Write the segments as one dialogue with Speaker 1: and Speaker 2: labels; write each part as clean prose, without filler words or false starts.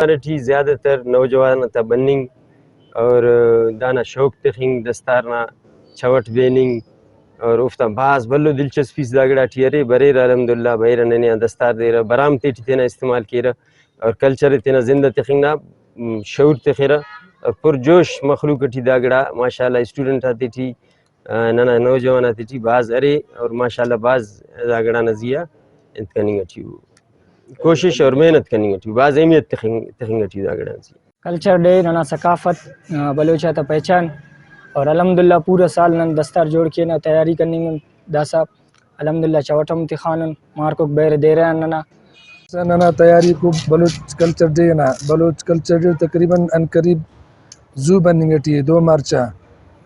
Speaker 1: زیادہ تر نوجوان تا بننگ اور دانا شوق تخنگ دستارنا چھوٹ بیننگ اور افتا بعض بلو دلچسپی داگڑا ٹھیرے بریر الحمدللہ بہرہ ننیا دستار دیرہ برام تیٹی تینا استعمال کیرہ اور کلچر تینا زندہ تخنگنا شعور تخیرہ اور پرجوش مخلوق ٹھی داگڑا ماشاءاللہ اسٹوڈنٹ آتی تھی ننا نوجوان آتی تھی بعض ارے اور ماشاءاللہ بعض داگڑا نزیہ انت کننگ ٹھی کوشش اور محنت کرنی ہے بعض اہمیت تخنگٹی داگڑا سی
Speaker 2: کلچر ڈے ننا ثقافت بلوچا تا پہچان اور الحمدللہ پورا سال نن دستار جوڑ کے نا تیاری کرنی داسا الحمدللہ چوٹم تخانن مارکو بیر دے رہے ہیں
Speaker 3: ننا تیاری کو بلوچ کلچر ڈے نا بلوچ کلچر ڈے تقریباً ان قریب زو بننگٹی ہے 2 مارچا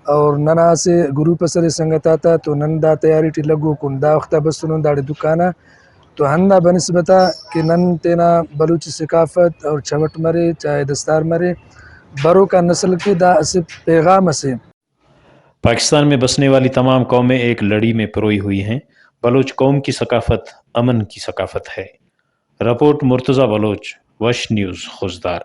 Speaker 3: اور ننا سے گروپ سر سنگت آتا تو نن دا تیاری ٹی لگو کن دا وقتا بسنون داڑے دکانا تو ہندا بنسبتا کہ نن تینا بلوچ ثقافت اور چھوٹ مرے چاہے دستار مرے برو کا نسل کی دا اسے پیغام اسے
Speaker 4: پاکستان میں بسنے والی تمام قومیں ایک لڑی میں پروئی ہوئی ہیں۔ بلوچ قوم کی ثقافت امن کی ثقافت ہے۔ رپورٹ مرتضی بلوچ، وش نیوز، خوزدار۔